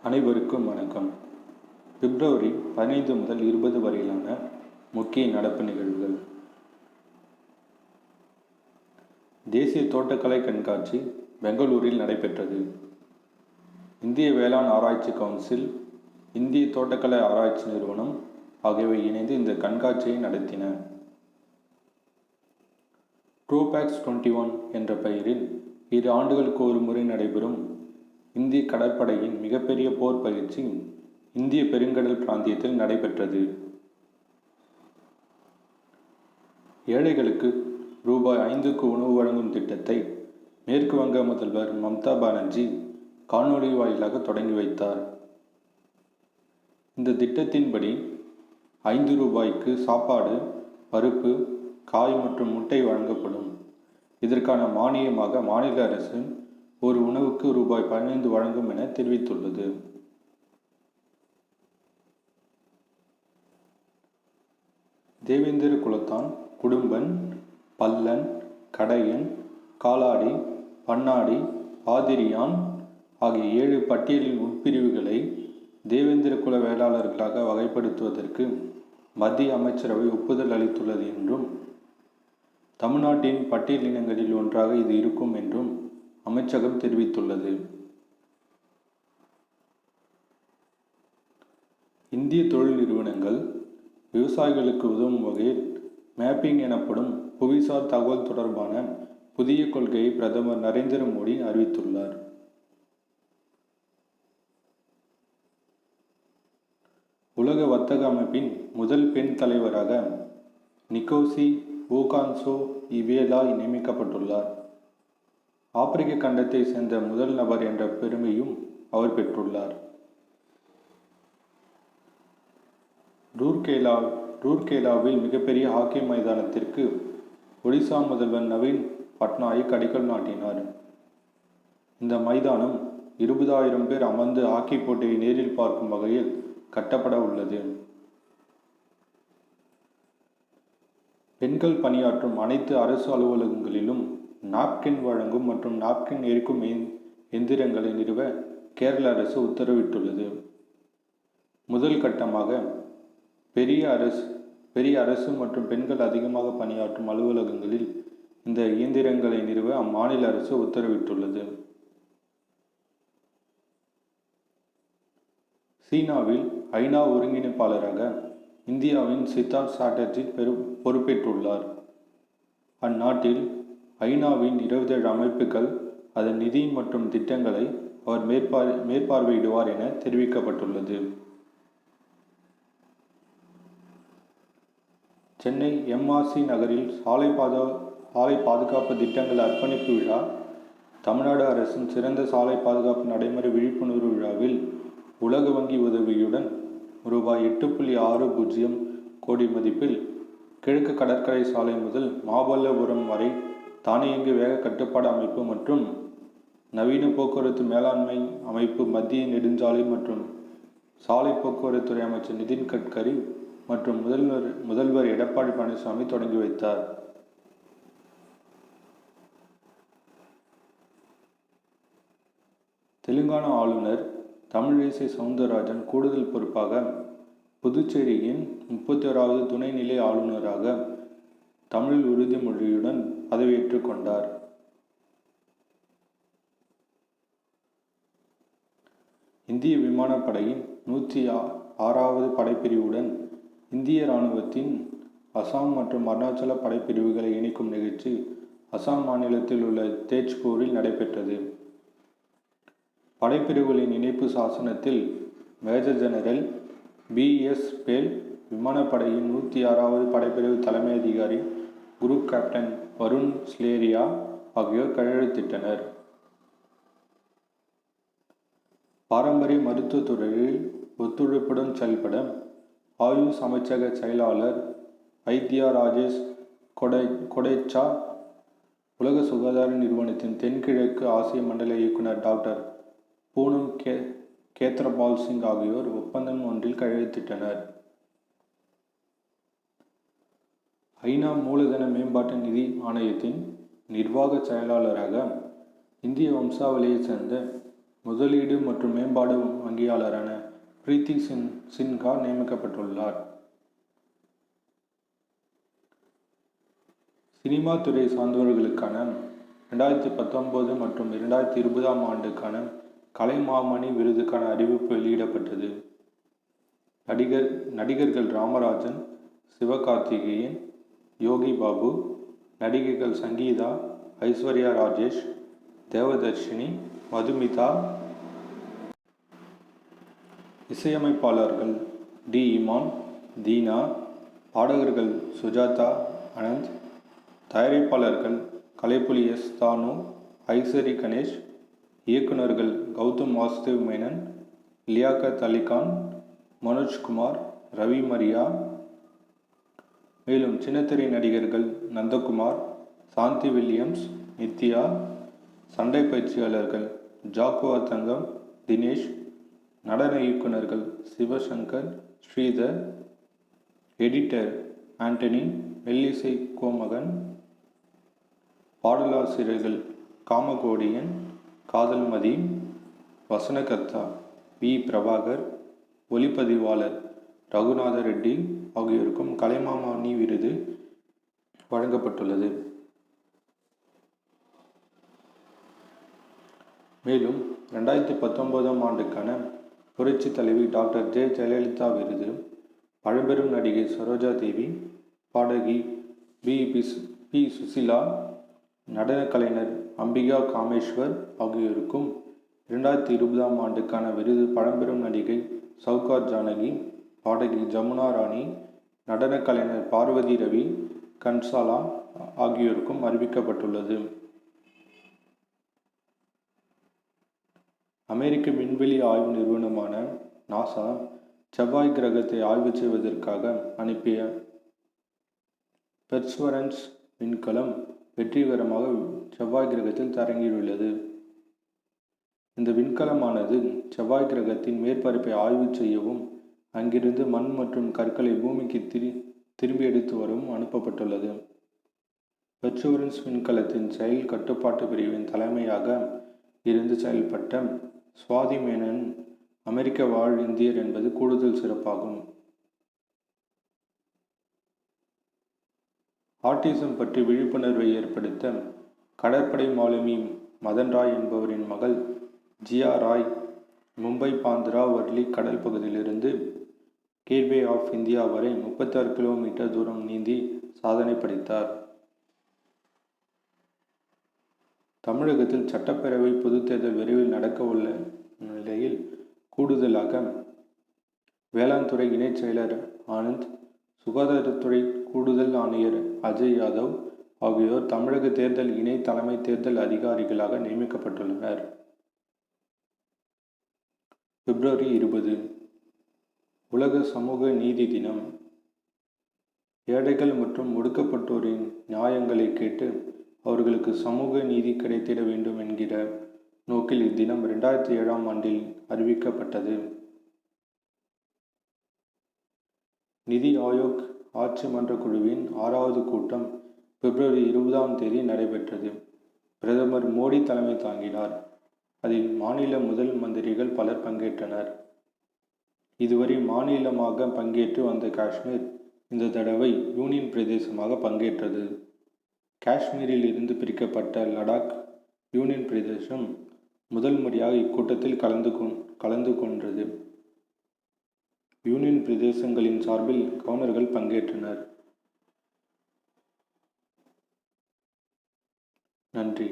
அனைவருக்கும் வணக்கம். பிப்ரவரி 15 முதல் 20 வரையிலான முக்கிய நடப்பு நிகழ்வுகள். தேசிய தோட்டக்கலை கண்காட்சி பெங்களூரில் நடைபெற்றது. இந்திய வேளாண் ஆராய்ச்சி கவுன்சில், இந்திய தோட்டக்கலை ஆராய்ச்சி நிறுவனம் ஆகியவை இணைந்து இந்த கண்காட்சியை நடத்தின. ட்ரோபேக்ஸ் 21 என்ற பெயரில் 2 ஆண்டுகளுக்கு ஒரு முறை நடைபெறும் இந்திய கடற்படையின் மிகப்பெரிய போர் பயிற்சி இந்திய பெருங்கடல் பிராந்தியத்தில் நடைபெற்றது. ஏழைகளுக்கு ரூபாய் 5க்கு உணவு வழங்கும் திட்டத்தை மேற்கு வங்க முதல்வர் மம்தா பானர்ஜி காணொலி வாயிலாக தொடங்கி வைத்தார். இந்த திட்டத்தின்படி 5 ரூபாய்க்கு சாப்பாடு, பருப்பு, காய் மற்றும் முட்டை வழங்கப்படும். இதற்கான மானியமாக மாநில அரசு ஒரு உணவுக்கு ரூபாய் 15 வழங்கும் என தெரிவித்துள்ளது. தேவேந்திர குலத்தான், குடும்பன், பல்லன், கடையன், காலாடி, பன்னாடி, ஆதிரியான் ஆகிய 7 பட்டியலின் உட்பிரிவுகளை தேவேந்திர குல வேளாளர்களாக வகைப்படுத்துவதற்கு மத்திய அமைச்சரவை ஒப்புதல் அளித்துள்ளது என்றும், தமிழ்நாட்டின் பட்டியலினங்களில் ஒன்றாக இது இருக்கும் என்றும் அமைச்சகம் தெரிவித்துள்ளது. இந்திய தொழில் நிறுவனங்கள் விவசாயிகளுக்கு உதவும் வகையில் மேப்பிங் எனப்படும் புவிசார் தகவல் தொடர்பான புதிய கொள்கையை பிரதமர் நரேந்திர மோடி அறிவித்துள்ளார். உலக வர்த்தக அமைப்பின் முதல் பெண் தலைவராக நிக்கோசி ஓகான்சோ இவேலா நியமிக்கப்பட்டுள்ளார். ஆப்பிரிக்க கண்டத்தை சேர்ந்த முதல் நபர் என்ற பெருமையும் அவர் பெற்றுள்ளார். ரூர்கேலாவில் மிகப்பெரிய ஹாக்கி மைதானத்திற்கு ஒடிசா முதல்வர் நவீன் பட்நாயக் அடிக்கல் நாட்டினார். இந்த மைதானம் 20,000 பேர் அமர்ந்து ஹாக்கி போட்டியை நேரில் பார்க்கும் வகையில் கட்டப்பட உள்ளது. பெண்கள் பணியாற்றும் அனைத்து அரசு அலுவலகங்களிலும் நாப்கின் வழங்கும் மற்றும் நாப்கின் எரிக்கும் எந்திரங்களை நிறுவ கேரள அரசு உத்தரவிட்டுள்ளது. முதல் கட்டமாக பெரிய அரசு மற்றும் பெண்கள் அதிகமாக பணியாற்றும் அலுவலகங்களில் இந்த இயந்திரங்களை நிறுவ அம்மாநில அரசு உத்தரவிட்டுள்ளது. சீனாவில் ஐநா ஒருங்கிணைப்பாளராக இந்தியாவின் சித்தார்த் சாட்டர்ஜி பொறுப்பேற்றுள்ளார். அந்நாட்டில் ஐநாவின் 27 அமைப்புகள் அதன் நிதி மற்றும் திட்டங்களை அவர் மேற்பார்வையிடுவார் என தெரிவிக்கப்பட்டுள்ளது. சென்னை MRC நகரில் சாலை பாதுகாப்பு திட்டங்கள் அர்ப்பணிப்பு விழா, தமிழ்நாடு அரசின் சிறந்த சாலை பாதுகாப்பு நடைமுறை விழிப்புணர்வு விழாவில் உலக வங்கி உதவியுடன் ரூபாய் 8.60 கோடி மதிப்பில் கிழக்கு கடற்கரை சாலை முதல் மாமல்லபுரம் வரை தானியங்கி வேக கட்டுப்பாடு அமைப்பு மற்றும் நவீன போக்குவரத்து மேலாண்மை அமைப்பு மத்திய நெடுஞ்சாலை மற்றும் சாலை போக்குவரத்துறை அமைச்சர் நிதின் கட்கரி மற்றும் முதல்வர் எடப்பாடி பழனிசாமி தொடங்கி வைத்தார். தெலுங்கானா ஆளுநர் தமிழிசை சவுந்தரராஜன் கூடுதல் பொறுப்பாக புதுச்சேரியின் 31வது துணைநிலை ஆளுநராக தமிழ் உறுதிமொழியுடன் பதவியேற்றுக் கொண்டார். இந்திய விமானப்படையின் 106வது படைப்பிரிவுடன் இந்திய இராணுவத்தின் அசாம் மற்றும் அருணாச்சல படைப்பிரிவுகளை இணைக்கும் நிகழ்ச்சி அசாம் மாநிலத்தில் உள்ள தேஜ்பூரில் நடைபெற்றது. படைப்பிரிவுகளின் இணைப்பு சாசனத்தில் மேஜர் ஜெனரல் BS பேல், விமானப்படையின் 106வது படைப்பிரிவு தலைமை அதிகாரி குரூப் கேப்டன் வருண் ஸ்லேரியா ஆகியோர் கையெழுத்திட்டனர். பாரம்பரிய மருத்துவத் துறையில் ஒத்துழைப்புடன் செயல்பட ஆயுஷ் அமைச்சக செயலாளர் வைத்யா ராஜேஷ் கொடேச்சா, உலக சுகாதார நிறுவனத்தின் தென்கிழக்கு ஆசிய மண்டல இயக்குனர் டாக்டர் பூனம் கேத்ரபால் சிங் ஆகியோர் ஒப்பந்தம் ஒன்றில் கையெழுத்திட்டனர். ஐநா மூலதன மேம்பாட்டு நிதி ஆணையத்தின் நிர்வாக செயலாளராக இந்திய வம்சாவளியைச் சேர்ந்த முதலீடு மற்றும் மேம்பாடு வங்கியாளரான பிரீத்தி சின்ஹா நியமிக்கப்பட்டுள்ளார். சினிமா துறை சார்ந்தவர்களுக்கான 2019 மற்றும் 2020 ஆண்டுக்கான கலைமாமணி விருதுக்கான அறிவிப்பு வெளியிடப்பட்டது. நடிகர்கள் ராமராஜன், சிவகார்த்திகேயன், யோகி பாபு, நடிகைகள் சங்கீதா, ஐஸ்வர்யா ராஜேஷ், தேவதர்ஷினி, மதுமிதா, இசையமைப்பாளர்கள் டி. இமான், தீனா, பாடகர்கள் சுஜாதா, அனந்த், தயாரிப்பாளர்கள் கலைப்புலி எஸ். தானு, ஐசரி கணேஷ், இயக்குநர்கள் கௌதம் வாசுதேவ் மேனன், லியாகத் அலிகான், மனோஜ்குமார், ரவி மரியா. மேலும் சின்னத்திரை நடிகர்கள் நந்தகுமார், சாந்தி வில்லியம்ஸ், நித்யா, சண்டை பயிற்சியாளர்கள் ஜாக்குவா தங்கம், தினேஷ், நடன இயக்குநர்கள் சிவசங்கர், ஸ்ரீதர், எடிட்டர் ஆண்டனி, மெல்லிசை கோமகன், பாடலாசிரியர்கள் காமகோடியன், காதல்மதி, வசனகர்த்தா வி. பிரபாகர், ஒளிப்பதிவாளர் ரகுநாத ரெட்டி ஆகியோருக்கும் கலைமாமணி விருது வழங்கப்பட்டுள்ளது. மேலும் 2019 ஆண்டுக்கான புரட்சி தலைவி டாக்டர் ஜெ. ஜெயலலிதா விருது பழம்பெரும் நடிகை சரோஜா தேவி, பாடகி பி. சுசிலா, நடன கலைஞர் அம்பிகா காமேஸ்வர் ஆகியோருக்கும் 2020 ஆண்டுக்கான விருது பழம்பெரும் நடிகை சவுகார் ஜானகி, பாடகி ஜமுனா ராணி, நடன கலைஞர் பார்வதி ரவி கன்சாலா ஆகியோருக்கும் அறிவிக்கப்பட்டுள்ளது. அமெரிக்க விண்வெளி ஆய்வு நிறுவனமான நாசா செவ்வாய் கிரகத்தை ஆய்வு செய்வதற்காக அனுப்பிய பெர்சவரன்ஸ் விண்கலம் வெற்றிகரமாக செவ்வாய் கிரகத்தில் தரையிறங்கியுள்ளது. இந்த விண்கலமானது செவ்வாய் கிரகத்தின் மேற்பரப்பை ஆய்வு செய்யவும் அங்கிருந்து மண் மற்றும் கற்களை பூமிக்கு திரும்பி எடுத்து வரவும் அனுப்பப்பட்டுள்ளது. பெர்சவரன்ஸ் விண்கலத்தின் செயல் கட்டுப்பாட்டு பிரிவின் தலைமையாக இருந்து செயல்பட்ட சுவாதி மேனன் அமெரிக்க வாழ் இந்தியர் என்பது கூடுதல் சிறப்பாகும். ஆட்டிசம் பற்றி விழிப்புணர்வை ஏற்படுத்த கடற்படை மாலுமி மதன் ராய் என்பவரின் மகள் ஜியா ராய் மும்பை பாந்திரா வர்லி கடல் பகுதியிலிருந்து கேட்வே ஆஃப் இந்தியா வரை 36 கிலோமீட்டர் தூரம் நீந்தி சாதனை படைத்தார். தமிழகத்தில் சட்டப்பேரவை பொதுத் தேர்தல் விரைவில் நடக்க உள்ள நிலையில் கூடுதலாக வேளாண் துறை இணைச் செயலர் ஆனந்த், சுகாதாரத்துறை கூடுதல் ஆணையர் அஜய் யாதவ் ஆகியோர் தமிழக தேர்தல் இணை தலைமை தேர்தல் அதிகாரிகளாக நியமிக்கப்பட்டுள்ளனர். பிப்ரவரி 20 உலக சமூக நீதி தினம். ஏழைகள் மற்றும் ஒடுக்கப்பட்டோரின் நியாயங்களை கேட்டு அவர்களுக்கு சமூக நீதி கிடைத்திட வேண்டும் என்கிற நோக்கில் இத்தினம் 2007 ஆண்டில் அறிவிக்கப்பட்டது. நிதி ஆயோக் ஆட்சி மன்ற குழுவின் 6வது கூட்டம் பிப்ரவரி 20 நடைபெற்றது. பிரதமர் மோடி தலைமை தாங்கினார். அதில் மாநில முதல் மந்திரிகள் பலர் பங்கேற்றனர். இதுவரை மாநிலமாக பங்கேற்று வந்த காஷ்மீர் இந்த தடவை யூனியன் பிரதேசமாக பங்கேற்றது. காஷ்மீரில் இருந்து பிரிக்கப்பட்ட லடாக் யூனியன் பிரதேசம் முதல் முறையாக இக்கூட்டத்தில் கலந்து கொண்டது. யூனியன் பிரதேசங்களின் சார்பில் கவர்னர்கள் பங்கேற்றனர். நன்றி.